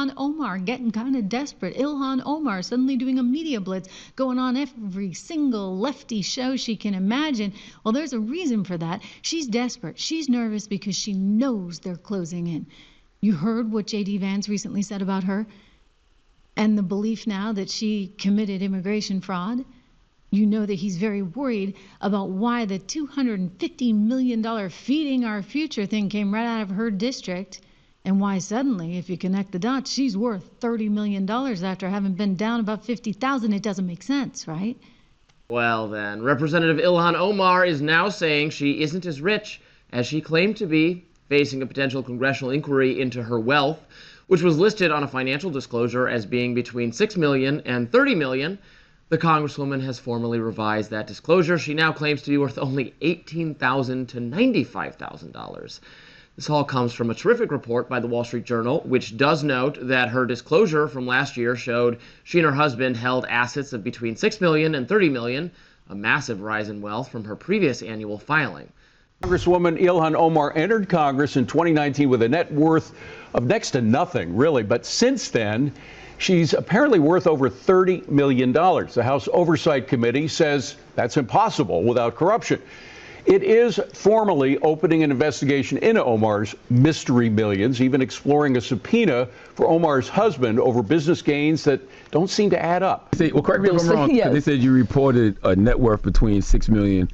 Ilhan Omar getting kind of desperate. Ilhan Omar suddenly doing a media blitz, going on every single lefty show she can imagine. Well, there's a reason for that. She's desperate. She's nervous because she knows they're closing in. You heard what J.D. Vance recently said about her and the belief now that she committed immigration fraud. You know that he's very worried about why the $250 million feeding our future thing came right out of her district, and why suddenly, if you connect the dots, she's worth $30 million after having been down about 50,000. It doesn't make sense, right? Well then, Representative Ilhan Omar is now saying she isn't as rich as she claimed to be, facing a potential congressional inquiry into her wealth, which was listed on a financial disclosure as being between $6 million and $30 million. The Congresswoman has formally revised that disclosure. She now claims to be worth only $18,000 to $95,000. This all comes from a terrific report by the Wall Street Journal, which does note that her disclosure from last year showed she and her husband held assets of between $6 million and $30 million, a massive rise in wealth from her previous annual filing. Congresswoman Ilhan Omar entered Congress in 2019 with a net worth of next to nothing, really. But since then, she's apparently worth over $30 million. The House Oversight Committee says that's impossible without corruption. It is formally opening an investigation into Omar's mystery millions, even exploring a subpoena for Omar's husband over business gains that don't seem to add up. Well, correct me if I'm wrong. Yes. They said you reported a net worth between $6 million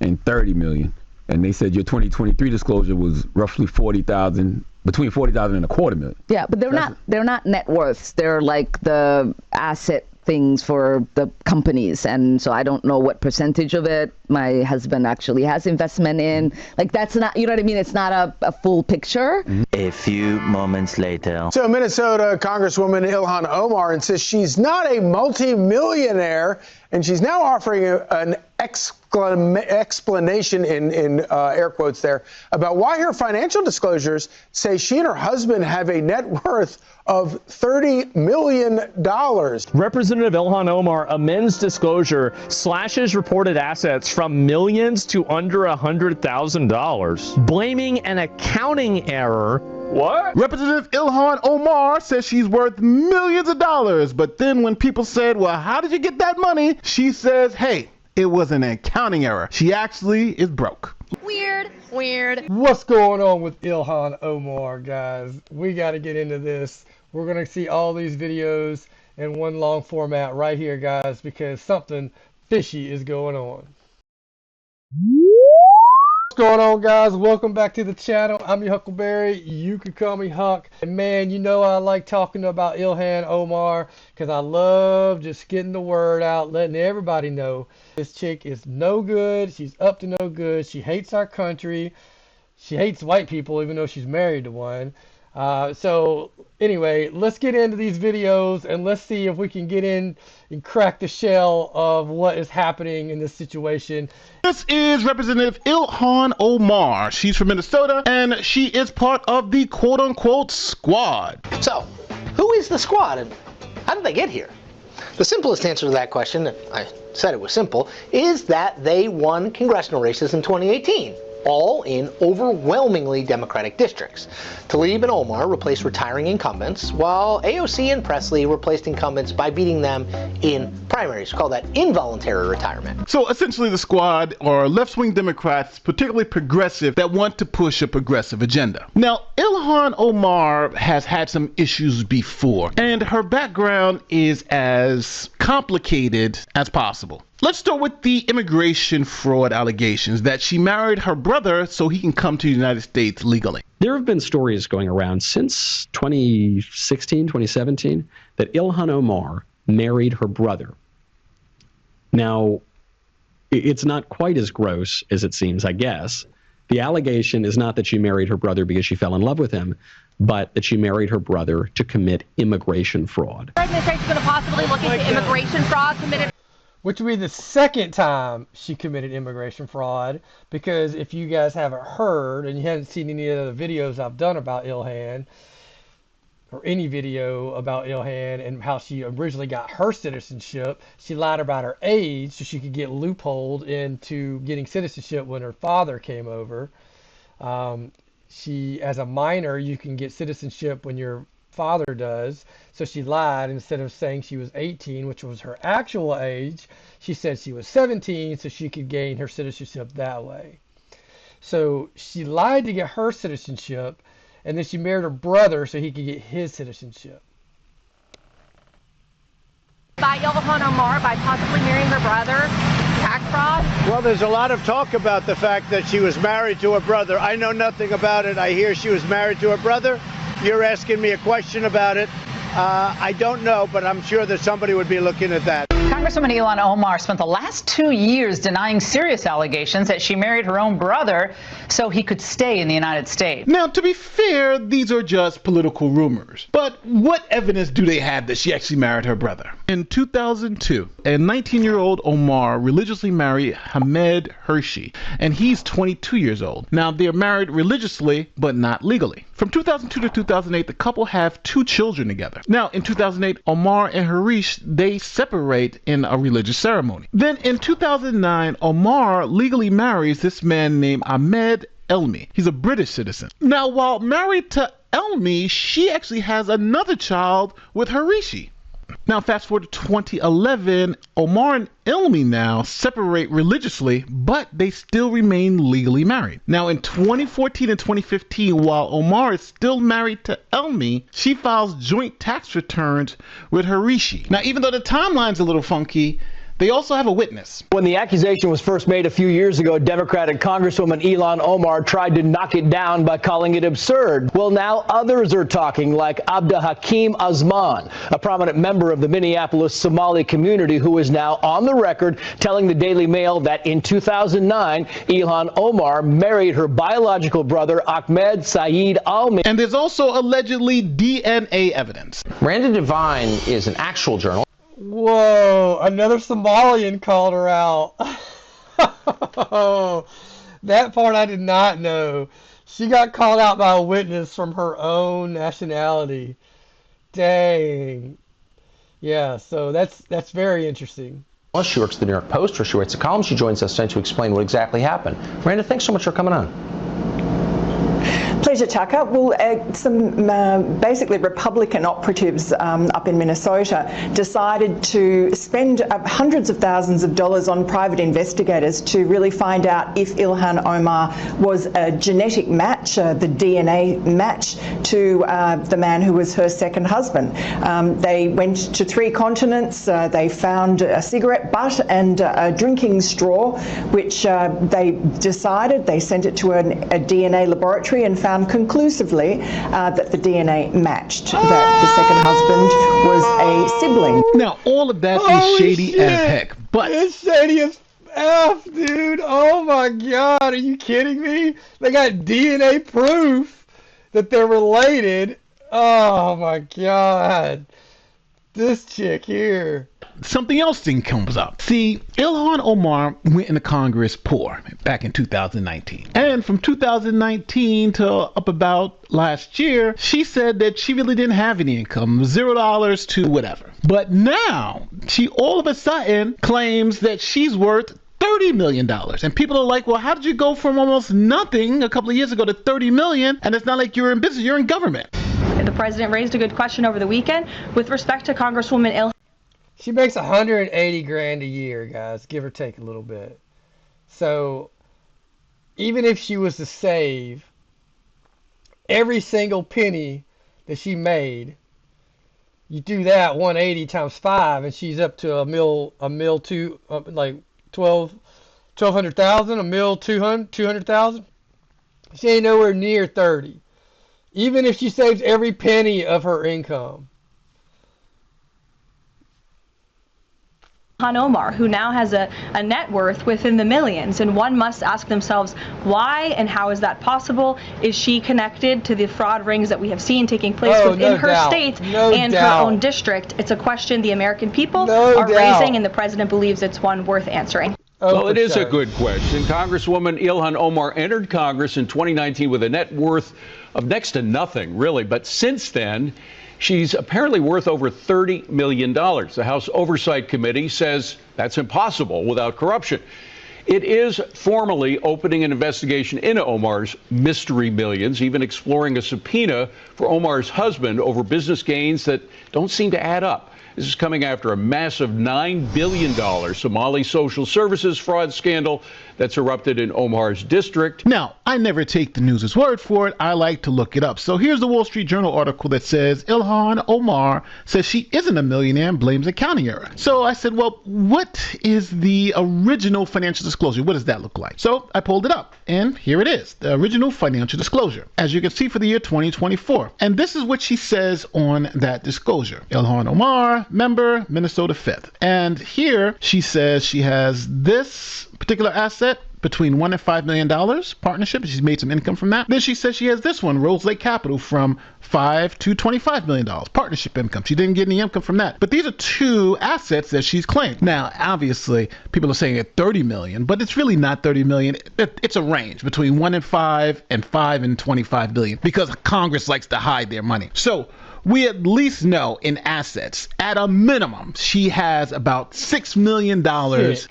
and $30 million. And they said your 2023 disclosure was roughly $40,000, between $40,000 and $250,000. Yeah, but they're not net worths. They're like the asset things for the companies, and so I don't know what percentage of it my husband actually has investment in. Like, that's not, you know what I mean? It's not a full picture. A few moments later. So Minnesota Congresswoman Ilhan Omar insists she's not a multi-millionaire, and she's now offering an explanation in air quotes there about why her financial disclosures say she and her husband have a net worth of $30 million. Representative Ilhan Omar amends disclosure, slashes reported assets from millions to under $100,000, blaming an accounting error. What? Representative Ilhan Omar says she's worth millions of dollars, but then when people said, well, how did you get that money? She says, hey, it was an accounting error. She actually is broke. Weird. What's going on with Ilhan Omar, guys? We got to get into this. We're going to see all these videos in one long format right here, guys, because something fishy is going on. What's going on, guys? Welcome back to the channel. I'm your Huckleberry. You can call me Huck. And man, you know I like talking about Ilhan Omar because I love just getting the word out, letting everybody know this chick is no good. She's up to no good. She hates our country. She hates white people, even though she's married to one. So anyway, let's get into these videos and let's see if we can get in and crack the shell of what is happening in this situation. This is Representative Ilhan Omar. She's from Minnesota and she is part of the quote-unquote squad. So, who is the squad and how did they get here? The simplest answer to that question, I said it was simple, is that they won congressional races in 2018. All in overwhelmingly Democratic districts. Tlaib and Omar replaced retiring incumbents, while AOC and Presley replaced incumbents by beating them in primaries. We call that involuntary retirement. So essentially the squad are left-wing Democrats, particularly progressive, that want to push a progressive agenda. Now, Ilhan Omar has had some issues before, and her background is as complicated as possible. Let's start with the immigration fraud allegations that she married her brother so he can come to the United States legally. There have been stories going around since 2016, 2017, that Ilhan Omar married her brother. Now, it's not quite as gross as it seems, I guess. The allegation is not that she married her brother because she fell in love with him, but that she married her brother to commit immigration fraud. The administration is going to possibly look into immigration fraud committed. Which would be the second time she committed immigration fraud, because if you guys haven't heard and you haven't seen any of the videos I've done about Ilhan, or any video about Ilhan and how she originally got her citizenship, she lied about her age so she could get loopholed into getting citizenship when her father came over. As a minor, you can get citizenship when you're father does. So she lied. Instead of saying she was 18, which was her actual age, she said she was 17 so she could gain her citizenship that way. So she lied to get her citizenship, and then she married her brother so he could get his citizenship. By Ilhan Omar, by possibly marrying her brother, tax fraud? Well, there's a lot of talk about the fact that she was married to her brother. I know nothing about it. I hear she was married to her brother. You're asking me a question about it. I don't know, but I'm sure that somebody would be looking at that. Congresswoman Ilhan Omar spent the last 2 years denying serious allegations that she married her own brother so he could stay in the United States. Now, to be fair, these are just political rumors. But what evidence do they have that she actually married her brother? In 2002, a 19-year-old Omar religiously married Hamed Hershey, and he's 22 years old. Now, they're married religiously, but not legally. From 2002 to 2008, the couple have 2 children together. Now, in 2008, Omar and Harish, they separate in a religious ceremony. Then in 2009, Omar legally marries this man named Ahmed Elmi. He's a British citizen. Now, while married to Elmi, she actually has another child with Harishi. Now, fast forward to 2011, Omar and Elmi now separate religiously, but they still remain legally married. Now, in 2014 and 2015, while Omar is still married to Elmi, she files joint tax returns with Harishi. Now, even though the timeline's a little funky, they also have a witness. When the accusation was first made a few years ago, Democratic Congresswoman Ilhan Omar tried to knock it down by calling it absurd. Well, now others are talking, like Abda Hakim Azman, a prominent member of the Minneapolis Somali community who is now on the record telling the Daily Mail that in 2009, Ilhan Omar married her biological brother Ahmed Saeed Almi. And there's also allegedly DNA evidence. Miranda Devine is an actual journalist. Whoa, another Somalian called her out. That part I did not know. She got called out by a witness from her own nationality. Dang. Yeah, so that's very interesting. She works at the New York Post, where she writes a column. She joins us tonight to explain what exactly happened. Miranda, thanks so much for coming on. Pleasure, Tucker. Well, some basically Republican operatives up in Minnesota decided to spend hundreds of thousands of dollars on private investigators to really find out if Ilhan Omar was a genetic match, the DNA match, to the man who was her second husband. They went to 3 continents. They found a cigarette butt and a drinking straw, which they decided, they sent it to a DNA laboratory and found conclusively that the DNA matched, that the second husband was a sibling. Now, all of that is shady as heck, but... It's shady as F, dude. Oh my God, are you kidding me? They got DNA proof that they're related. Oh my God. This chick here. Something else then comes up. See, Ilhan Omar went into Congress poor back in 2019. And from 2019 to up about last year, she said that she really didn't have any income, $0 to whatever. But now, she all of a sudden claims that she's worth $30 million. And people are like, well, how did you go from almost nothing a couple of years ago to $30 million? And it's not like you're in business, you're in government. The president raised a good question over the weekend with respect to Congresswoman Ilhan. She makes $180,000 a year, guys, give or take a little bit. So even if she was to save every single penny that she made, you do that 180 times 5, and she's up to a mil two, like 1,200,000, a mil 200,000. She ain't nowhere near 30. Even if she saves every penny of her income. Ilhan Omar, who now has a net worth within the millions, and one must ask themselves why and how is that possible? Is she connected to the fraud rings that we have seen taking place within her state and her own district? It's a question the American people are raising, and the president believes it's one worth answering. Well, it is a good question. Congresswoman Ilhan Omar entered Congress in 2019 with a net worth of next to nothing, really. But since then, she's apparently worth over $30 million. The House Oversight Committee says that's impossible without corruption. It is formally opening an investigation into Omar's mystery millions, even exploring a subpoena for Omar's husband over business gains that don't seem to add up. This is coming after a massive $9 billion Somali social services fraud scandal that's erupted in Omar's district. Now, I never take the news' word for it. I like to look it up. So here's the Wall Street Journal article that says Ilhan Omar says she isn't a millionaire and blames accounting error. So I said, well, what is the original financial disclosure? What does that look like? So I pulled it up, and here it is, the original financial disclosure, as you can see, for the year 2024. And this is what she says on that disclosure. Ilhan Omar, member, Minnesota 5th. And here she says she has this particular asset between $1 and $5 million partnership. She's made some income from that. Then she says she has this one, Rose Lake Capital, from $5 to $25 million partnership income. She didn't get any income from that. But these are two assets that she's claimed. Now, obviously, people are saying at $30 million, but it's really not $30 million. It's a range between 1 and 5 and 5 and 25 billion because Congress likes to hide their money. So we at least know in assets, at a minimum, she has about $6 million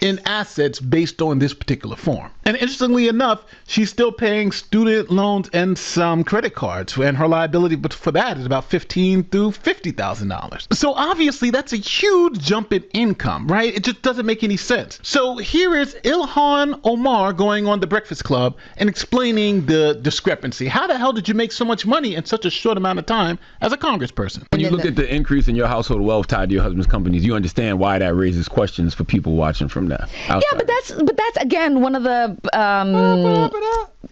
in assets based on this particular form. And interestingly enough, she's still paying student loans and some credit cards, and her liability for that is about $15,000 through $50,000. So obviously that's a huge jump in income, right? It just doesn't make any sense. So here is Ilhan Omar going on The Breakfast Club and explaining the discrepancy. How the hell did you make so much money in such a short amount of time as a congressperson? When you look at the increase in your household wealth tied to your husband's companies, you understand why that raises questions for people watching from that outside. Yeah, but that's again one of the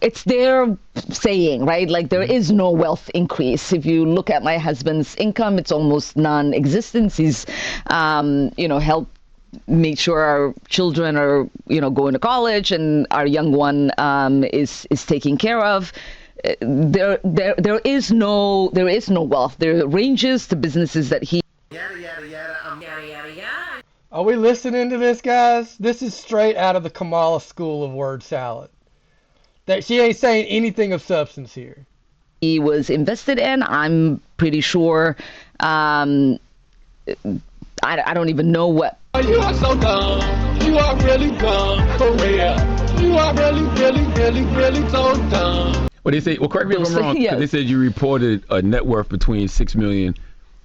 it's their saying, right? Like there is no wealth increase. If you look at my husband's income, it's almost non-existent. He's helped make sure our children are going to college, and our young one is taken care of. There is no wealth. There are ranges to businesses that he. Are we listening to this, guys? This is straight out of the Kamala school of word salad. That she ain't saying anything of substance here. He was invested in. I'm pretty sure. I don't even know what. You are so dumb. You are really dumb. For real. You are really so dumb. Well, they say, correct me if I'm wrong, because they said you reported a net worth between $6 million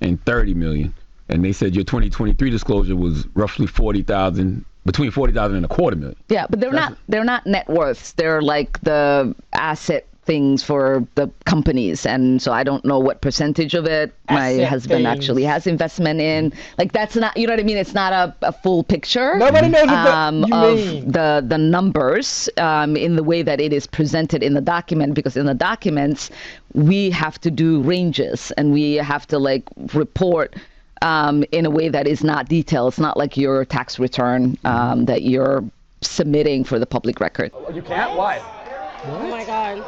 and $30 million. And they said your 2023 disclosure was roughly between $40,000 and $250,000. Yeah, but they're not net worths. They're like the asset things for the companies, and so I don't know what percentage of it my husband actually has investment in. Like that's not, you know what I mean? It's not a full picture. Nobody knows what you of mean. the numbers in the way that it is presented in the document, because in the documents we have to do ranges and we have to report in a way that is not detailed. It's not like your tax return that you're submitting for the public record. You can't? Why? Oh my God.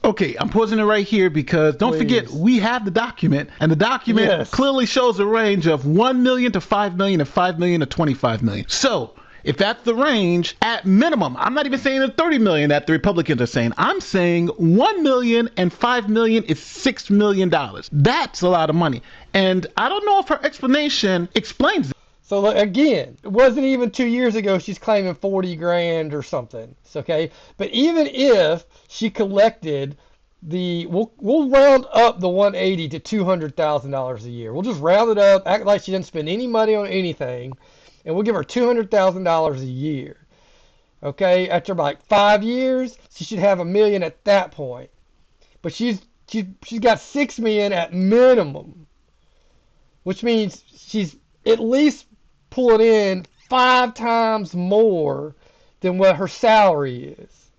Okay, I'm pausing it right here because don't forget, we have the document, and the document clearly shows a range of 1 million to 5 million and 5 million to 25 million. So if that's the range, at minimum, I'm not even saying the 30 million that the Republicans are saying. I'm saying 1 million and 5 million is $6 million. That's a lot of money. And I don't know if her explanation explains it. So again, it wasn't even 2 years ago she's claiming 40 grand or something. It's okay. But even if she collected we'll round up the 180 to $200,000 a year. We'll just round it up, act like she didn't spend any money on anything, and we'll give her $200,000 a year. Okay, after like 5 years, she should have $1 million at that point. But she's got $6 million at minimum, which means she's at least pulling in 5 times more than what her salary is.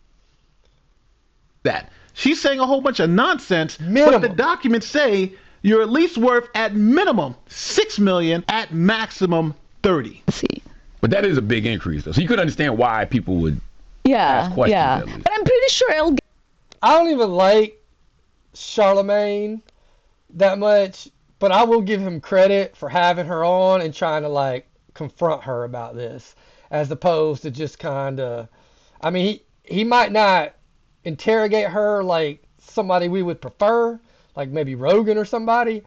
That she's saying a whole bunch of nonsense, but the documents say you're at least worth at minimum $6 million, at maximum 30. See, but that is a big increase, though. So you could understand why people would ask questions. Yeah. But I'm pretty sure I don't even like Charlemagne that much, but I will give him credit for having her on and trying to confront her about this, as opposed to just kind of, I mean, he might not interrogate her like somebody we would prefer, like maybe Rogan or somebody,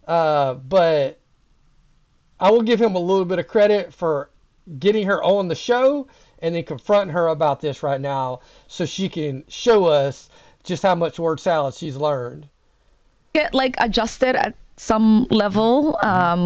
but I will give him a little bit of credit for getting her on the show and then confronting her about this right now so she can show us just how much word salad she's learned. Get like adjusted at some level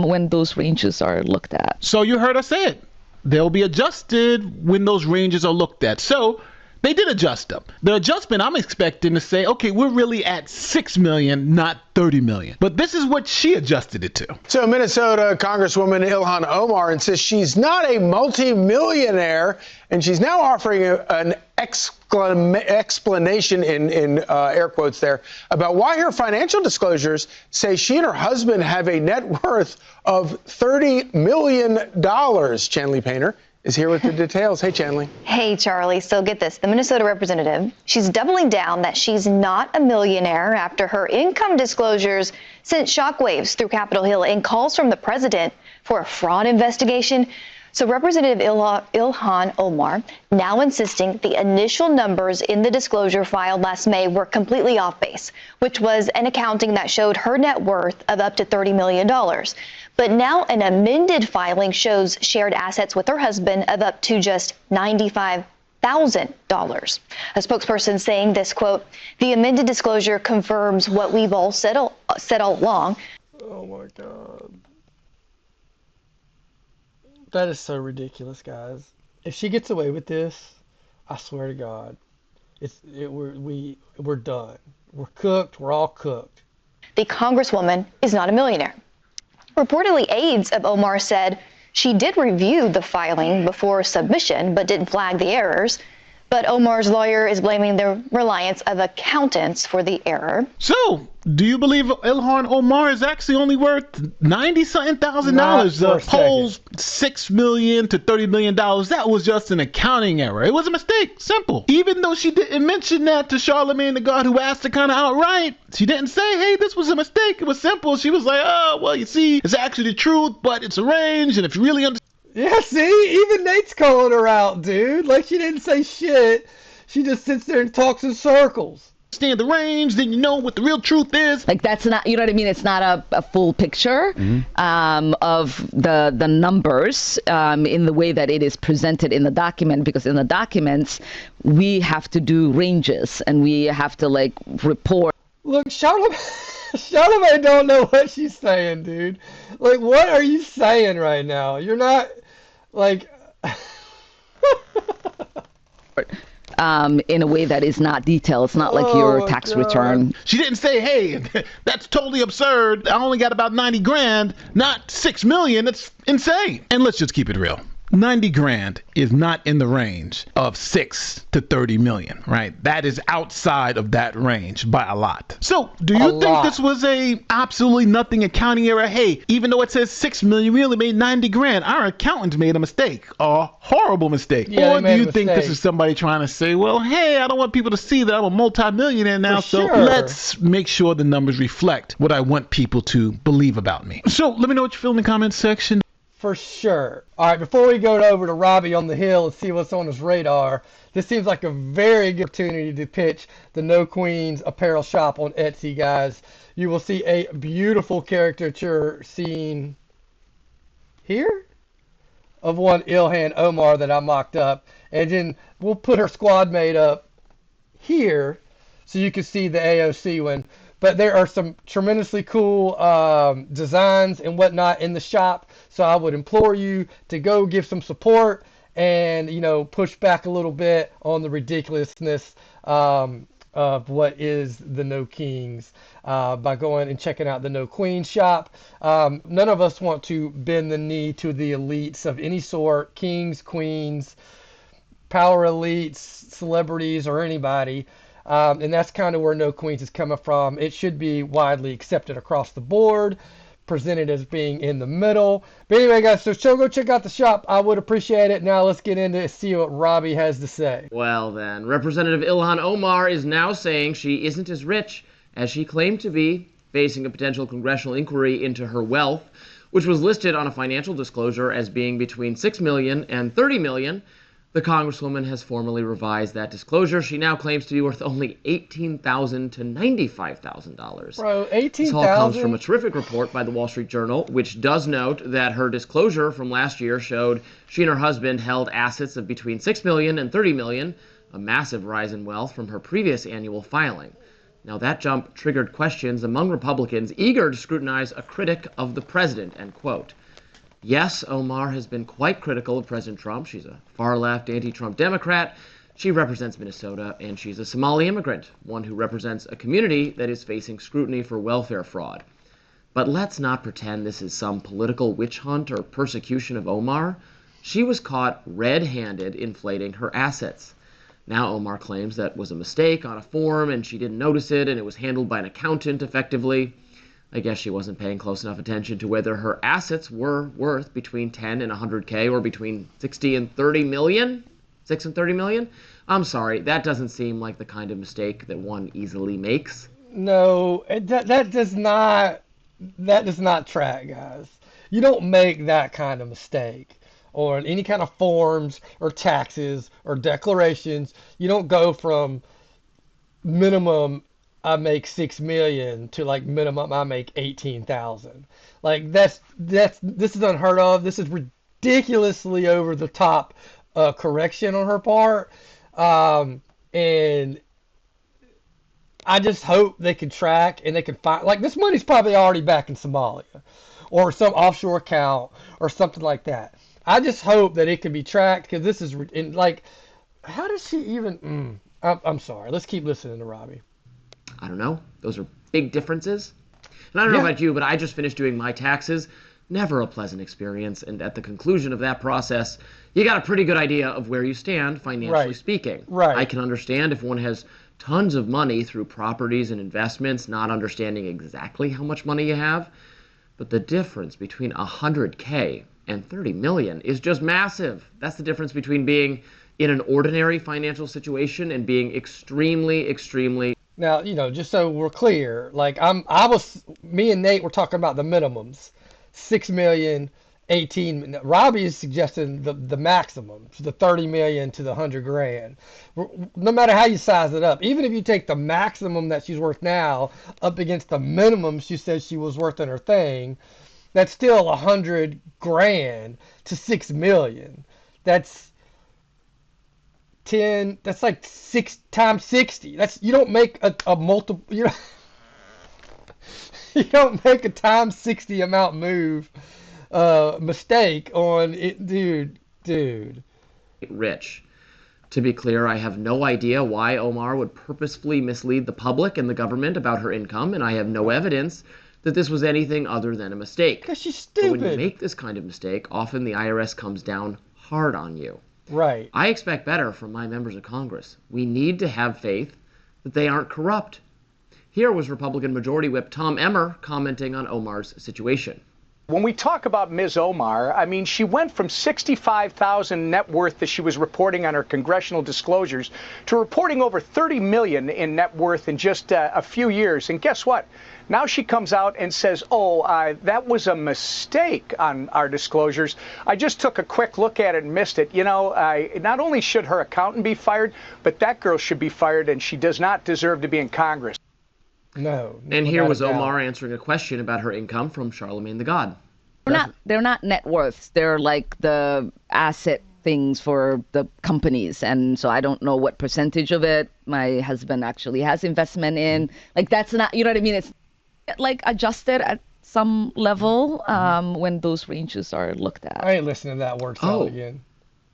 when those ranges are looked at. So you heard us say it. They'll be adjusted when those ranges are looked at. So they did adjust them. The adjustment I'm expecting to say, okay, we're really at 6 million, not 30 million. But this is what she adjusted it to. So Minnesota Congresswoman Ilhan Omar insists she's not a multi-millionaire, and she's now offering an explanation in air quotes there about why her financial disclosures say she and her husband have a net worth of $30 million. Chanley Painter is here with the details. Hey, Chanley. Hey, Charlie. So get this. The Minnesota representative, she's doubling down that she's not a millionaire after her income disclosures sent shockwaves through Capitol Hill and calls from the president for a fraud investigation. So Representative Ilhan Omar now insisting the initial numbers in the disclosure filed last May were completely off base, which was an accounting that showed her net worth of up to $30 million. But now an amended filing shows shared assets with her husband of up to just $95,000. A spokesperson saying this, quote, the amended disclosure confirms what we've all said all along. Oh, my God. That is so ridiculous, guys. If she gets away with this, I swear to God, we're done. We're cooked. We're all cooked. The Congresswoman is not a millionaire. Reportedly, aides of Omar said she did review the filing before submission, but didn't flag the errors. But Omar's lawyer is blaming the reliance of accountants for the error. So, do you believe Ilhan Omar is actually only worth $90-something thousand? The whole $6 million to $30 million, that was just an accounting error. It was a mistake. Simple. Even though she didn't mention that to Charlamagne the God, who asked her kind of outright, she didn't say, hey, this was a mistake. It was simple. She was like, oh, well, you see, it's actually the truth, but it's arranged, and if you really understand. Yeah, see? Even Nate's calling her out, dude. Like, she didn't say shit. She just sits there and talks in circles. Understand the range, then you know what the real truth is. Like, that's not, you know what I mean? It's not a full picture of the numbers in the way that it is presented in the document, because in the documents, we have to do ranges and we have to, like, report. Look, Charlamagne don't know what she's saying, dude. Like, what are you saying right now? You're not, like... in a way that is not detailed. It's not like your tax return. She didn't say, hey, that's totally absurd. I only got about 90 grand, not 6 million. That's insane. And let's just keep it real. 90 grand is not in the range of 6 to 30 million, right? That is outside of that range by a lot. So do you think this was a absolutely nothing accounting error? Hey, even though it says 6 million, we only made 90 grand. Our accountant made a mistake, a horrible mistake. Yeah, or do you think this is somebody trying to say, well, hey, I don't want people to see that I'm a multimillionaire now, so let's make sure the numbers reflect what I want people to believe about me. So let me know what you feel in the comments section. For sure. All right, before we go over to Robbie on the Hill and see what's on his radar, this seems like a very good opportunity to pitch the No Queens apparel shop on Etsy, guys. You will see a beautiful caricature scene here of one Ilhan Omar that I mocked up. And then we'll put her squad mate up here so you can see the AOC one. But there are some tremendously cool designs and whatnot in the shop. So I would implore you to go give some support and, you know, push back a little bit on the ridiculousness of what is the No Kings by going and checking out the No Queen shop. None of us want to bend the knee to the elites of any sort, kings, queens, power elites, celebrities, or anybody. And that's kind of where No Queens is coming from. It should be widely accepted across the board, presented as being in the middle. But anyway, guys, so go check out the shop. I would appreciate it. Now let's get into it, see what Robbie has to say. Well then, Representative Ilhan Omar is now saying she isn't as rich as she claimed to be, facing a potential congressional inquiry into her wealth, which was listed on a financial disclosure as being between $6 million and $30 million. The Congresswoman has formally revised that disclosure. She now claims to be worth only $18,000 to $95,000. Bro, $18,000? This all comes from a terrific report by the Wall Street Journal, which does note that her disclosure from last year showed she and her husband held assets of between $6 million and $30 million, a massive rise in wealth from her previous annual filing. Now, that jump triggered questions among Republicans eager to scrutinize a critic of the president, end quote. Yes, Omar has been quite critical of President Trump. She's a far-left, anti-Trump Democrat. She represents Minnesota, and she's a Somali immigrant, one who represents a community that is facing scrutiny for welfare fraud. But let's not pretend this is some political witch hunt or persecution of Omar. She was caught red-handed inflating her assets. Now Omar claims that was a mistake on a form, and she didn't notice it, and it was handled by an accountant effectively. I guess she wasn't paying close enough attention to whether her assets were worth between 10 and 100K or between 60 and 30 million? 6 and 30 million? I'm sorry, that doesn't seem like the kind of mistake that one easily makes. No, that does not track, guys. You don't make that kind of mistake or any kind of forms or taxes or declarations. You don't go from minimum I make 6 million to like minimum I make 18,000. Like this is unheard of. This is ridiculously over the top correction on her part. And I just hope they can track and they can find, like, this money's probably already back in Somalia or some offshore account or something like that. I just hope that it can be tracked, because this is like, how does she even? I'm sorry. Let's keep listening to Robbie. I don't know. Those are big differences. And I don't know about you, but I just finished doing my taxes. Never a pleasant experience. And at the conclusion of that process, you got a pretty good idea of where you stand financially speaking. Right. I can understand if one has tons of money through properties and investments, not understanding exactly how much money you have. But the difference between 100K and 30 million is just massive. That's the difference between being in an ordinary financial situation and being extremely, extremely. Now, just so we're clear, like me and Nate were talking about the minimums, 6 million, 18. Robbie is suggesting the maximum, the 30 million to the 100 grand. No matter how you size it up, even if you take the maximum that she's worth now up against the minimum she said she was worth in her thing, that's still 100 grand to 6 million. That's 10. That's like 6 times 60. You don't make a multiple. You don't make a times 60 amount move mistake on it, dude. Rich. To be clear, I have no idea why Omar would purposefully mislead the public and the government about her income, and I have no evidence that this was anything other than a mistake. Because she's stupid. But when you make this kind of mistake, often the IRS comes down hard on you. Right. I expect better from my members of Congress. We need to have faith that they aren't corrupt. Here was Republican Majority Whip Tom Emmer commenting on Omar's situation. When we talk about Ms. Omar, I mean, she went from $65,000 net worth that she was reporting on her congressional disclosures to reporting over $30 million in net worth in just a few years. And guess what? Now she comes out and says, that was a mistake on our disclosures. I just took a quick look at it and missed it. Not only should her accountant be fired, but that girl should be fired, and she does not deserve to be in Congress. No. And here was Omar answering a question about her income from Charlemagne the God. They're not net worths. They're like the asset things for the companies. And so I don't know what percentage of it my husband actually has investment in. Like, that's not, you know what I mean? It's like adjusted at some level when those ranges are looked at. I ain't listening to that word salad again.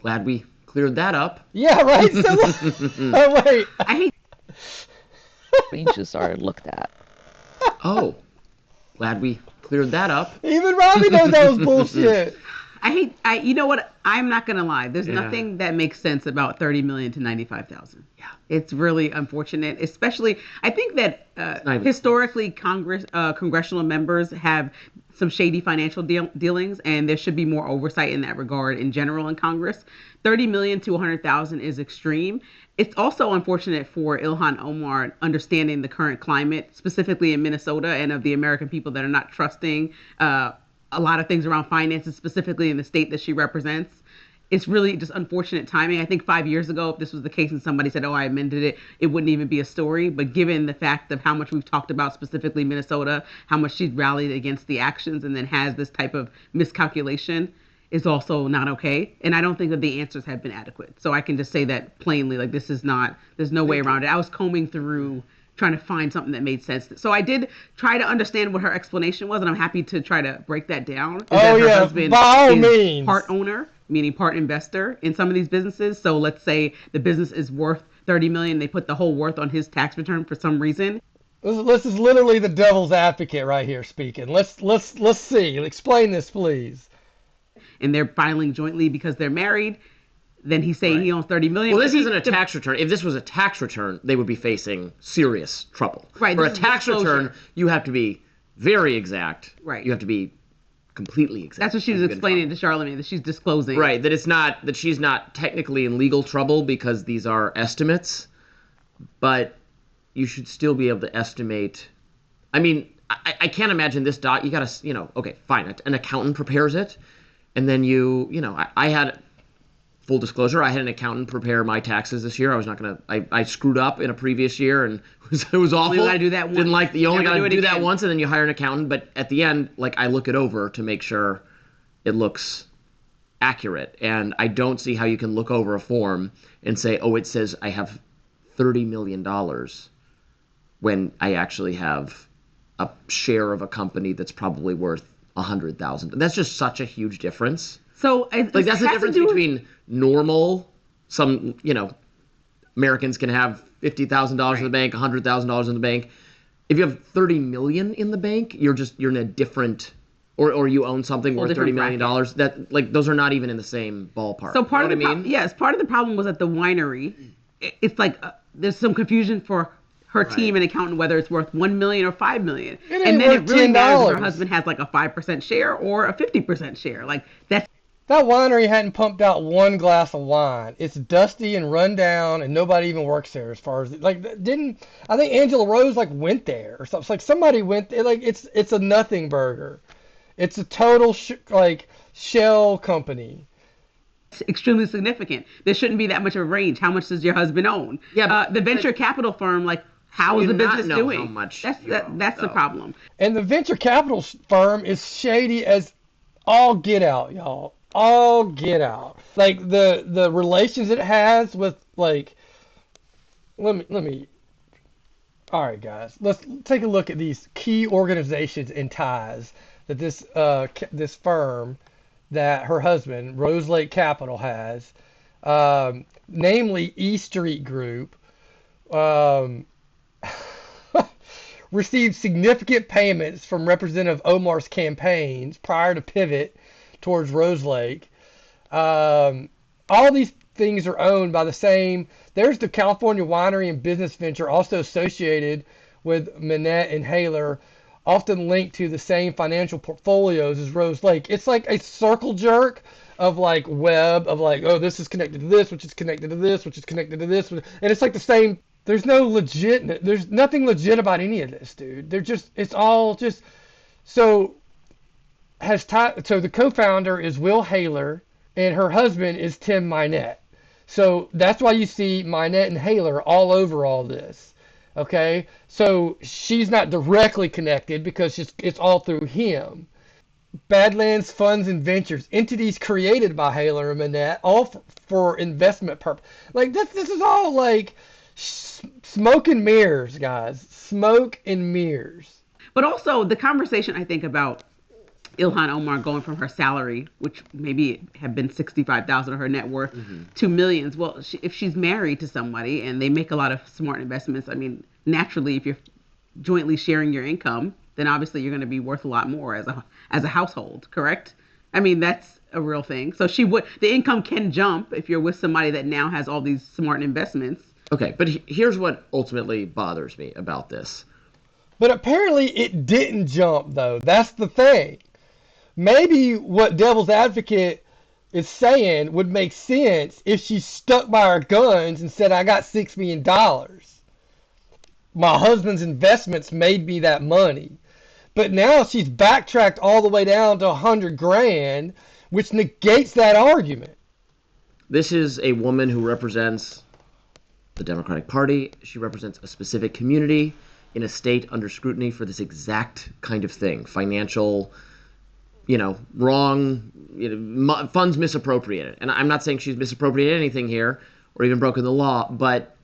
Glad we cleared that up. Yeah, right. Oh, wait. I hate ranges are looked at. Oh, glad we cleared that up. Even Robbie knows that was bullshit. You know what? I'm not gonna lie. There's nothing that makes sense about 30 million to 95,000. Yeah, it's really unfortunate. Especially, I think that historically, congressional members have some shady financial dealings, and there should be more oversight in that regard in general in Congress. 30 million to 100,000 is extreme. It's also unfortunate for Ilhan Omar, understanding the current climate, specifically in Minnesota, and of the American people that are not trusting a lot of things around finances, specifically in the state that she represents. it's really just unfortunate timing. I think 5 years ago, if this was the case and somebody said, oh, I amended it, it wouldn't even be a story. But given the fact of how much we've talked about specifically Minnesota, how much she's rallied against the actions and then has this type of miscalculation is also not okay. And I don't think that the answers have been adequate. So I can just say that plainly, like this is not, there's no way around it. I was combing through trying to find something that made sense. So I did try to understand what her explanation was, and I'm happy to try to break that down. That her husband by all is means. part owner, meaning part investor in some of these businesses. So let's say the business is worth $30 million, they put the whole worth on his tax return for some reason. This is literally the devil's advocate right here speaking. Let's see. Explain this, please. And they're filing jointly because they're married. Then he's saying he owns $30 million. Well, this isn't a tax return. If this was a tax return, they would be facing serious trouble. Right. For a tax return, you have to be very exact. Right. You have to be completely exact. That's what she was explaining to Charlamagne, that she's disclosing. Right. That she's not technically in legal trouble because these are estimates, but you should still be able to estimate. I mean, I can't imagine this you got to, okay, fine. An accountant prepares it, and then I had. Full disclosure, I had an accountant prepare my taxes this year. I was not going to, I screwed up in a previous year and it was awful. You got to do that once. You only got to do that once and then you hire an accountant. But at the end, I look it over to make sure it looks accurate. And I don't see how you can look over a form and say, oh, it says I have $30 million when I actually have a share of a company that's probably worth $100,000. That's just such a huge difference. So that's the difference between normal. Some Americans can have $50,000 in the bank, $100,000 in the bank. If you have $30 million in the bank, you're in a different, or you own something worth $30 million. That those are not even in the same ballpark. So part of the problem was at the winery. It's there's some confusion for her team and accountant whether it's worth $1 million or $5 million, and then it really matters if her husband has a 5% share or a 50% share. That winery hadn't pumped out one glass of wine. It's dusty and run down, and nobody even works there. As far as I think Angela Rose went there or something. Somebody went there. It's a nothing burger. It's a total shell company. It's extremely significant. There shouldn't be that much of a range. How much does your husband own? Yeah, the venture capital firm, how is the business doing? How much that's the problem. And the venture capital firm is shady as all get out, y'all. All get out. The relations it has with let me all right, guys, let's take a look at these key organizations and ties that this firm that her husband, Rose Lake Capital, has, namely E Street Group, received significant payments from Representative Omar's campaigns prior to pivot towards Rose Lake. All these things are owned by the same. There's the California Winery and Business Venture, also associated with Minette and Haler, often linked to the same financial portfolios as Rose Lake. It's like a circle jerk of web of oh, this is connected to this, which is connected to this, which is connected to this, and it's the same. There's nothing legit about any of this, dude. It's all just so. So the co-founder is Will Haler, and her husband is Tim Minette. So that's why you see Minette and Haler all over all this. Okay, so she's not directly connected because it's all through him. Badlands Funds and Ventures, entities created by Haler and Minette, all for investment purpose. This is all smoke and mirrors, guys. Smoke and mirrors. But also the conversation I think about Ilhan Omar going from her salary, which maybe had been $65,000 of her net worth, to millions. Well, if she's married to somebody and they make a lot of smart investments, I mean, naturally, if you're jointly sharing your income, then obviously you're going to be worth a lot more as a household, correct? I mean, that's a real thing. So the income can jump if you're with somebody that now has all these smart investments. Okay, but here's what ultimately bothers me about this. But apparently it didn't jump, though. That's the thing. Maybe what Devil's Advocate is saying would make sense if she stuck by her guns and said, I got $6 million. My husband's investments made me that money. But now she's backtracked all the way down to $100,000, which negates that argument. This is a woman who represents the Democratic Party. She represents a specific community in a state under scrutiny for this exact kind of thing. Financial, wrong, funds misappropriated. And I'm not saying she's misappropriated anything here or even broken the law, but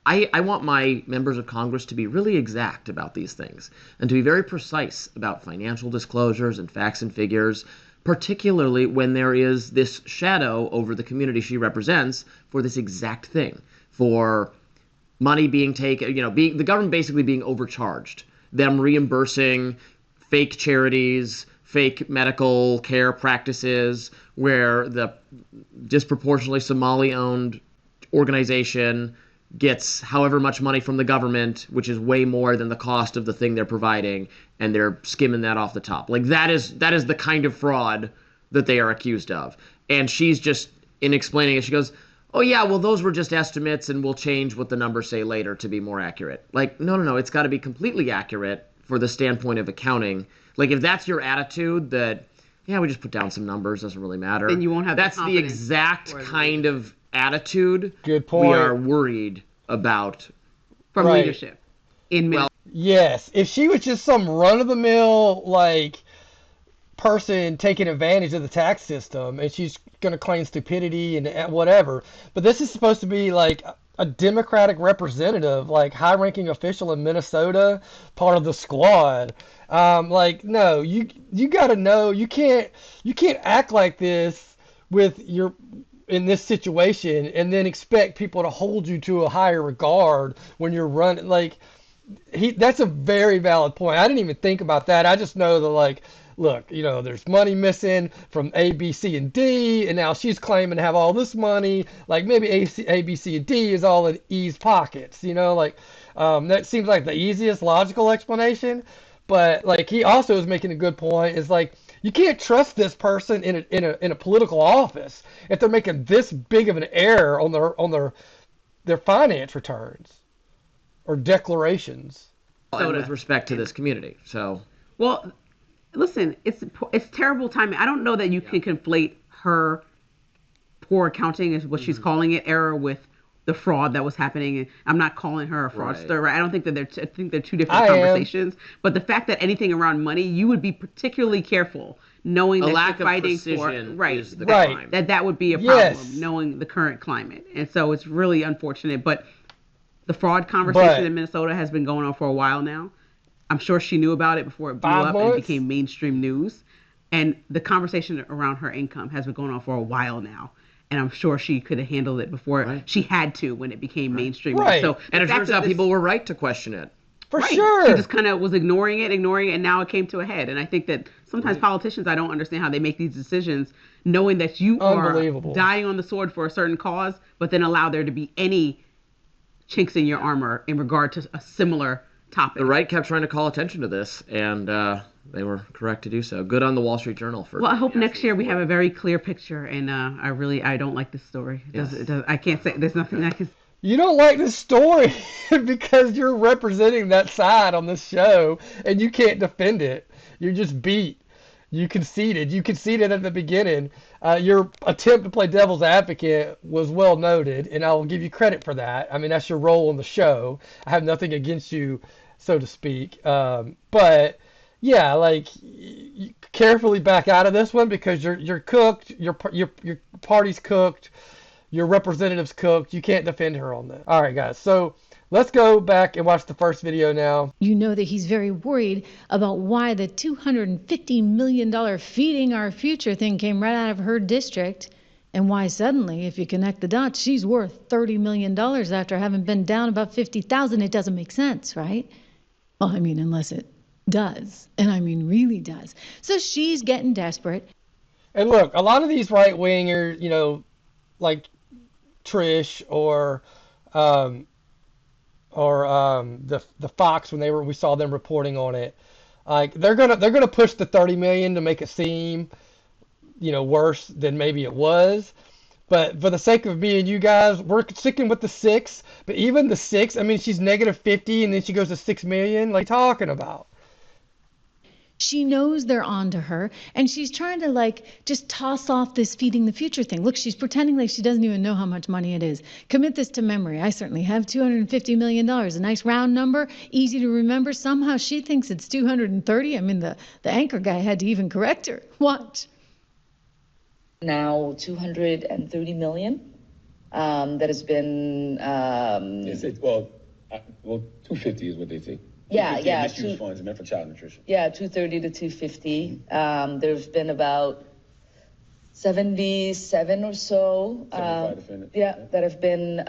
I want my members of Congress to be really exact about these things and to be very precise about financial disclosures and facts and figures, particularly when there is this shadow over the community she represents for this exact thing, for money being taken, the government basically being overcharged, them reimbursing fake charities, fake medical care practices, where the disproportionately Somali-owned organization gets however much money from the government, which is way more than the cost of the thing they're providing, and they're skimming that off the top. Like that is the kind of fraud that they are accused of. And she's just, in explaining it, she goes, oh yeah, well those were just estimates and we'll change what the numbers say later to be more accurate. Like, no, it's got to be completely accurate for the standpoint of accounting. Like if that's your attitude that, yeah, we just put down some numbers, doesn't really matter. Then you won't have That's the exact kind of attitude Good point. we are worried about from Right. leadership in Yes, if she was just some run-of-the-mill person taking advantage of the tax system, and she's going to claim stupidity and whatever, but this is supposed to be like a Democratic representative, like high-ranking official in Minnesota, part of the squad. No, you got to know you can't act like this in this situation and then expect people to hold you to a higher regard when you're running. That's a very valid point. I didn't even think about that. I just know that look, there's money missing from A, B, C, and D, and now she's claiming to have all this money. Maybe A, B, C, and D is all in E's pockets. That seems like the easiest logical explanation. But he also is making a good point. Is you can't trust this person in a political office if they're making this big of an error on their finance returns or declarations. And with respect to this community. So, well, listen, it's terrible timing. I don't know that you can conflate her poor accounting, is what she's calling it, error, with the fraud that was happening. And I'm not calling her a fraudster, right? I don't think that I think they're two different conversations. But the fact that anything around money, you would be particularly careful, knowing that lack you're of fighting precision for is the crime. that would be a problem, Yes. knowing the current climate. And so it's really unfortunate. But the fraud conversation in Minnesota has been going on for a while now. I'm sure she knew about it before it blew 5 up months? and became mainstream news. And the conversation around her income has been going on for a while now. And I'm sure she could have handled it before she had to when it became mainstream. Right. So, and it the fact turns that out this- people were right to question it. For Right. sure. She just kind of was ignoring it, and now it came to a head. And I think that sometimes politicians, I don't understand how they make these decisions, knowing that you are Unbelievable. dying on the sword for a certain cause, but then allow there to be any chinks in your armor in regard to a similar topic. The right kept trying to call attention to this, and they were correct to do so. Good on the Wall Street Journal for. Well, I hope next year we have a very clear picture, and I don't like this story. I can't say there's nothing I can. You don't like this story because you're representing that side on this show and you can't defend it. You're just beat. You conceded. You conceded at the beginning. Your attempt to play devil's advocate was well noted, and I will give you credit for that. I mean, that's your role on the show. I have nothing against you, so to speak. But yeah, you carefully back out of this one because you're cooked. Your party's cooked. Your representative's cooked. You can't defend her on that. All right, guys. So let's go back and watch the first video now. You know that he's very worried about why the $250 million feeding our future thing came right out of her district, and why suddenly, if you connect the dots, she's worth $30 million after having been down about $50,000. It doesn't make sense, right? Well, I mean, unless it does, and I mean really does. So she's getting desperate. And look, a lot of these right-wingers, like Trish or the Fox when we saw them reporting on it, they're gonna push the 30 million to make it seem worse than maybe it was. But for the sake of me and you guys, we're sticking with the 6. But even the 6, I mean, she's negative 50 and then she goes to 6 million. Like talking about. She knows they're onto her, and she's trying to just toss off this feeding the future thing. Look, she's pretending like she doesn't even know how much money it is. Commit this to memory. I certainly have $250 million, a nice round number, easy to remember. Somehow she thinks it's 230. I mean, the anchor guy had to even correct her. Watch. Now 230 million. That has been. Is it, well, 250 is what they say. Yeah. Misuse funds meant for child nutrition. Yeah, 230 to 250. There's been about 77 or so. 75 defendants. That have been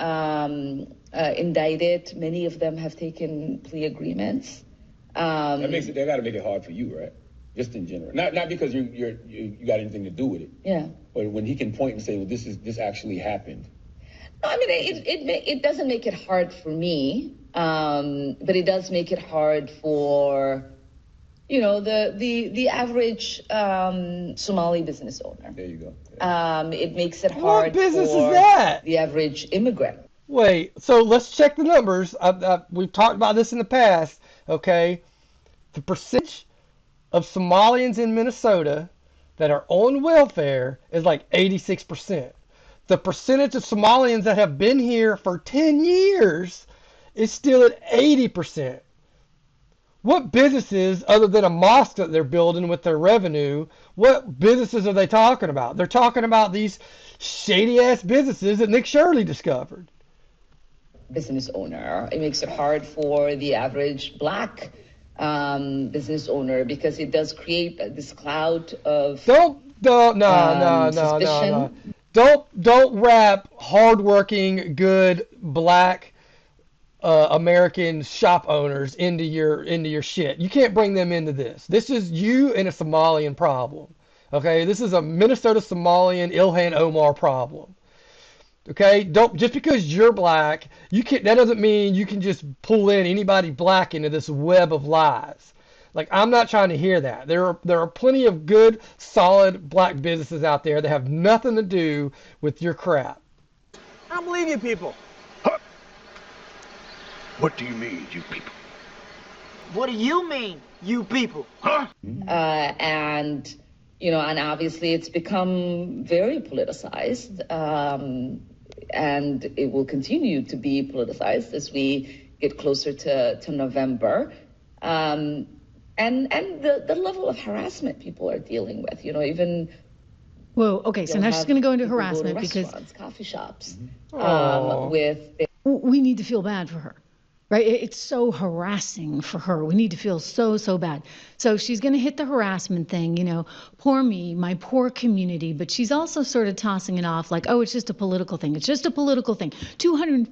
indicted. Many of them have taken plea agreements. That makes it. They got to make it hard for you, right? Just in general, not because you got anything to do with it. Yeah. But when he can point and say, well, this actually happened. No, I mean, it doesn't make it hard for me, but it does make it hard for, the average Somali business owner. There you go. It makes it hard What business for is that? the average immigrant. Wait, so let's check the numbers. We've talked about this in the past, okay? The percentage of Somalians in Minnesota that are on welfare is like 86%. The percentage of Somalians that have been here for 10 years is still at 80%. What businesses, other than a mosque that they're building with their revenue, what businesses are they talking about? They're talking about these shady-ass businesses that Nick Shirley discovered. Business owner. It makes it hard for the average black business owner because it does create this cloud of suspicion. Don't wrap hardworking, good black American shop owners into your shit. You can't bring them into this. This is you and a Somalian problem. Okay, this is a Minnesota Somalian Ilhan Omar problem. Okay, just because you're black, that doesn't mean you can just pull in anybody black into this web of lies. Like, I'm not trying to hear that. There are plenty of good, solid black businesses out there that have nothing to do with your crap. I don't believe you people. Huh? What do you mean, you people? What do you mean, you people? Huh? And obviously it's become very politicized, and it will continue to be politicized as we get closer to November. And the level of harassment people are dealing with, even. Whoa, okay, so now she's going to go into harassment because coffee shops, we need to feel bad for her, right? It's so harassing for her. We need to feel so bad. So she's going to hit the harassment thing, poor me, my poor community, but she's also sort of tossing it off like, oh, it's just a political thing. It's just a political thing. $250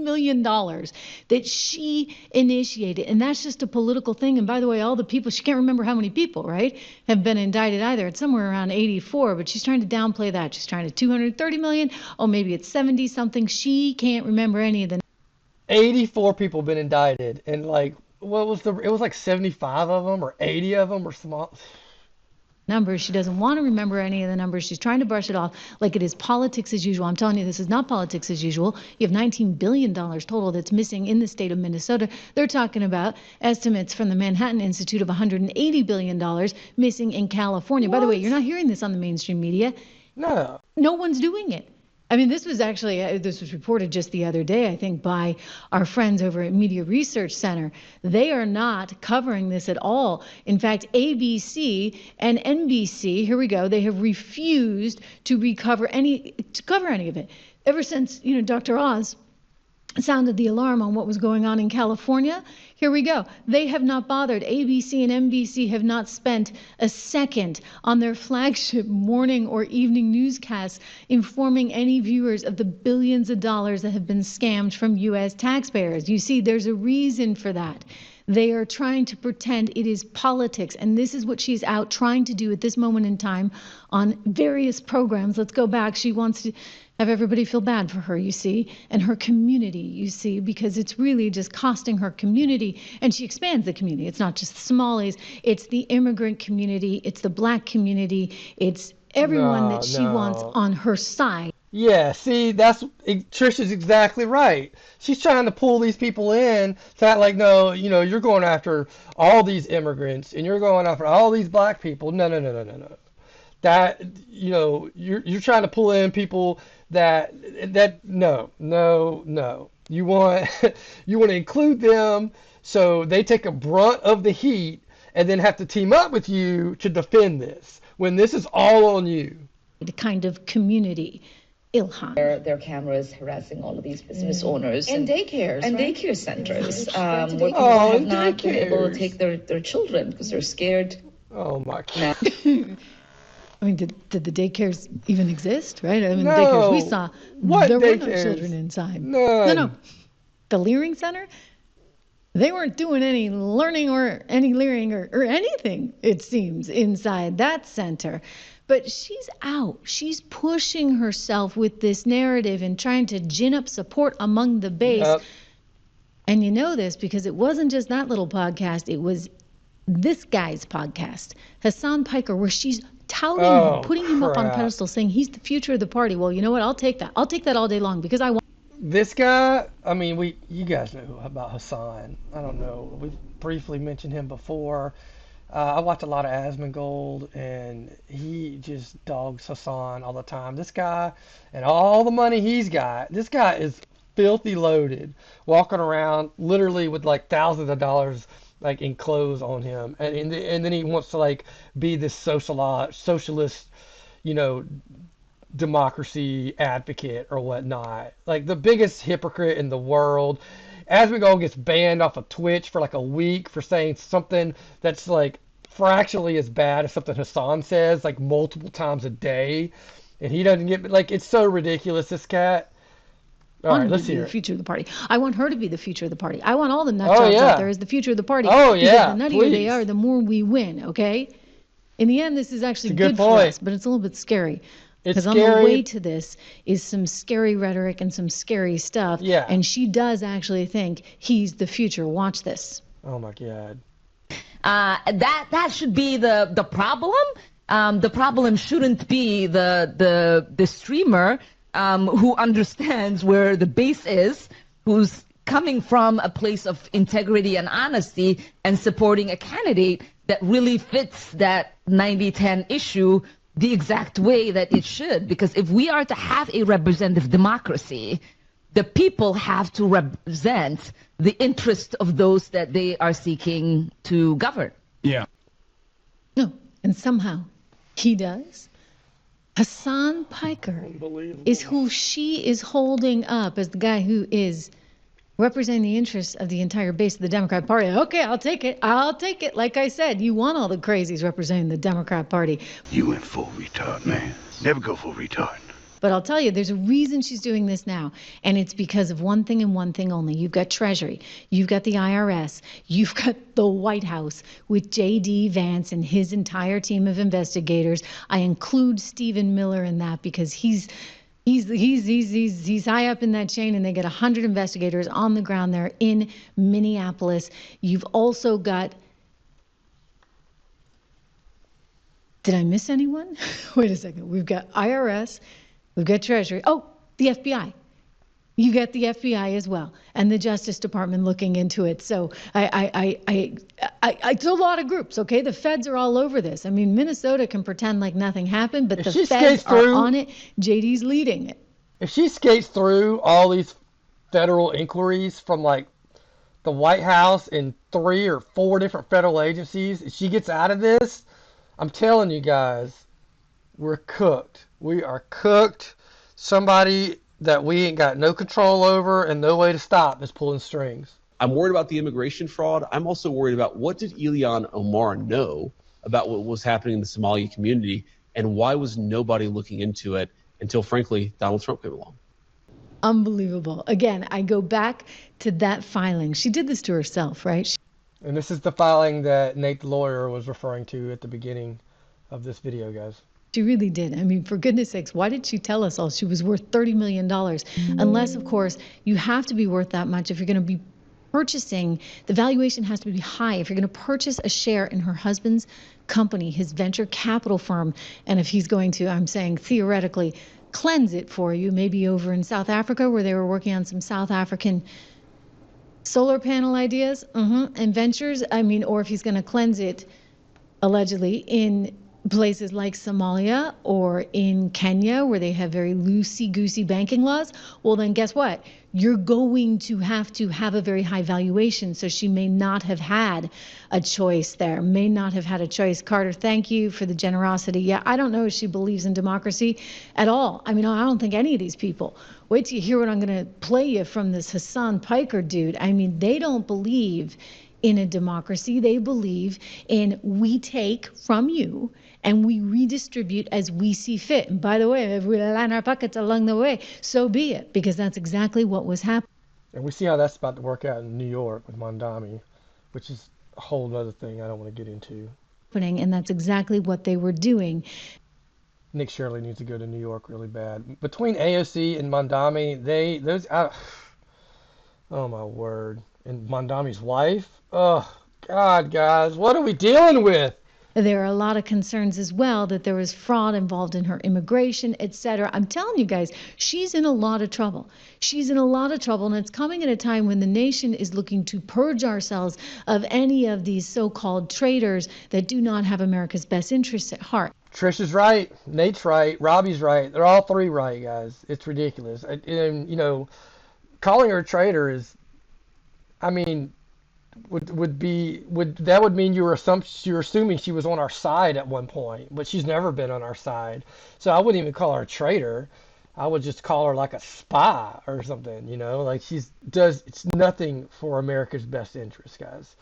million that she initiated, and that's just a political thing. And by the way, all the people, she can't remember how many people, right, have been indicted either. It's somewhere around 84, but she's trying to downplay that. She's trying to 230 million. Oh, maybe it's 70 something. She can't remember any of the 84 people been indicted, and it was like 75 of them or 80 of them or small numbers. She doesn't want to remember any of the numbers. She's trying to brush it off like it is politics as usual. I'm telling you, this is not politics as usual. You have $19 billion total that's missing in the state of Minnesota. They're talking about estimates from the Manhattan Institute of $180 billion missing in California. By the way, you're not hearing this on the mainstream media. No. No one's doing it. I mean, this was reported just the other day, I think, by our friends over at Media Research Center. They are not covering this at all. In fact, ABC and NBC, here we go, they have refused to cover any of it. Ever since, Dr. Oz sounded the alarm on what was going on in California, here we go. They have not bothered. ABC and NBC have not spent a second on their flagship morning or evening newscasts informing any viewers of the billions of dollars that have been scammed from U.S. taxpayers. You see, there's a reason for that. They are trying to pretend it is politics, and this is what she's out trying to do at this moment in time on various programs. Let's go back. She wants to have everybody feel bad for her, you see, and her community, you see, because it's really just costing her community. And she expands the community. It's not just the Somalis. It's the immigrant community. It's the black community. It's everyone that she wants on her side. Yeah, see, Trisha's exactly right. She's trying to pull these people in to act like, no, you're going after all these immigrants and you're going after all these black people. No, no, no, no, no, no. That, you're trying to pull in people that no, no, no. You want you want to include them so they take a brunt of the heat and then have to team up with you to defend this when this is all on you. The kind of community. Ilhan. Their cameras harassing all of these business owners and daycares and right? daycare centers Where people have not been able to take their children because they're scared. Oh my God. I mean, did the daycares even exist, right? I mean, No. the daycares we saw, there were no daycares? children inside. None. No. The Leering Center, they weren't doing any learning or any leering or anything, it seems, inside that center. But she's out. She's pushing herself with this narrative and trying to gin up support among the base. Yep. And you know this because it wasn't just that little podcast. It was this guy's podcast, Hassan Piker, where she's touting him, putting him up on a pedestal, saying he's the future of the party. Well, you know what? I'll take that. I'll take that all day long because I want. This guy, I mean, you guys know about Hassan. I don't know. We briefly mentioned him before. I watch a lot of Asmongold, and he just dogs Hassan all the time. This guy, and all the money he's got, this guy is filthy loaded, walking around literally with like thousands of dollars like in clothes on him, and then he wants to like be this socialist, democracy advocate or whatnot. Like the biggest hypocrite in the world. Asmongold gets banned off of Twitch for like a week for saying something that's like fractionally as bad as something Hassan says like multiple times a day, and he doesn't get like it's so ridiculous. This cat. All right, let's hear the it. future of the party. I want her to be the future of the party. I want all the nut jobs yeah. out there as the future of the party. Oh, because yeah, the nuttier please. they are, the more we win. Okay. In the end, this is actually It's a good for point. us, but it's a little bit scary. It's Because on the scary. way to this is some scary rhetoric and some scary stuff. Yeah. And she does actually think he's the future. Watch this. Oh my God. That should be the problem. The problem shouldn't be the streamer who understands where the base is, who's coming from a place of integrity and honesty and supporting a candidate that really fits that 90-10 issue the exact way that it should. Because if we are to have a representative democracy, the people have to represent the interest of those that they are seeking to govern. Yeah. No, and somehow he does. Hassan Piker is who she is holding up as the guy who is representing the interests of the entire base of the Democrat Party. Okay, I'll take it. I'll take it. Like I said, you want all the crazies representing the Democrat Party. You went full retard, man. Never go full retard. But I'll tell you, there's a reason she's doing this now, and it's because of one thing and one thing only. You've got Treasury, you've got the IRS, you've got the White House with J.D. Vance and his entire team of investigators. I include Stephen Miller in that because he's high up in that chain, and they get 100 investigators on the ground there in Minneapolis. You've also got. Did I miss anyone? Wait a second. We've got IRS. We've got Treasury. Oh, the FBI. You get the FBI as well, and the Justice Department looking into it. So it's a lot of groups. Okay, the feds are all over this. I mean, Minnesota can pretend like nothing happened, but the feds are on it. JD's leading it. If she skates through all these federal inquiries from like the White House and 3 or 4 different federal agencies, if she gets out of this, I'm telling you guys, we're cooked. We are cooked. Somebody that we ain't got no control over and no way to stop is pulling strings. I'm worried about the immigration fraud. I'm also worried about what did Ilhan Omar know about what was happening in the Somali community, and why was nobody looking into it until, frankly, Donald Trump came along? Unbelievable. Again, I go back to that filing. She did this to herself, right? And this is the filing that Nate the lawyer was referring to at the beginning of this video, guys. She really did. I mean, for goodness sakes, why did she tell us all she was worth $30 million? Unless, of course, you have to be worth that much if you're going to be purchasing. The valuation has to be high if you're going to purchase a share in her husband's company, his venture capital firm. And if he's going to, I'm saying theoretically, cleanse it for you, maybe over in South Africa where they were working on some South African solar panel ideas and ventures. I mean, or if he's going to cleanse it allegedly in places like Somalia or in Kenya where they have very loosey-goosey banking laws, well then guess what? You're going to have a very high valuation. So she may not have had a choice there, may not have had a choice. Carter, thank you for the generosity. Yeah, I don't know if she believes in democracy at all. I mean, I don't think any of these people. Wait till you hear what I'm going to play you from this Hassan Piker dude. I mean, they don't believe in a democracy. They believe in we take from you and we redistribute as we see fit. And by the way, if we line our pockets along the way, so be it, because that's exactly what was happening. And we see how that's about to work out in New York with Mondami, which is a whole other thing I don't want to get into. And that's exactly what they were doing. Nick Shirley needs to go to New York really bad. Between AOC and Mondami, oh my word. And Mondami's wife, oh God, guys, what are we dealing with? There are a lot of concerns as well that there was fraud involved in her immigration, etc. I'm telling you guys, she's in a lot of trouble. She's in a lot of trouble, and it's coming at a time when the nation is looking to purge ourselves of any of these so-called traitors that do not have America's best interests at heart. Trish is right. Nate's right. Robbie's right. They're all three right, guys. It's ridiculous. And, you know, calling her a traitor is, I mean, would mean you're assuming she was on our side at one point, but she's never been on our side. So I wouldn't even call her a traitor. I would just call her like a spy or something, you know, like it's nothing for America's best interest, guys.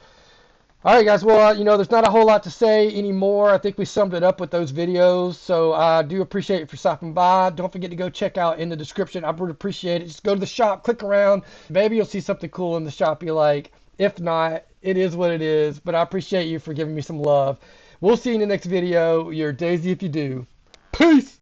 All right, guys. Well, you know, there's not a whole lot to say anymore. I think we summed it up with those videos. So I do appreciate you for stopping by. Don't forget to go check out in the description. I would appreciate it. Just go to the shop, click around. Maybe you'll see something cool in the shop you like. If not, it is what it is. But I appreciate you for giving me some love. We'll see you in the next video. You're Daisy if you do. Peace.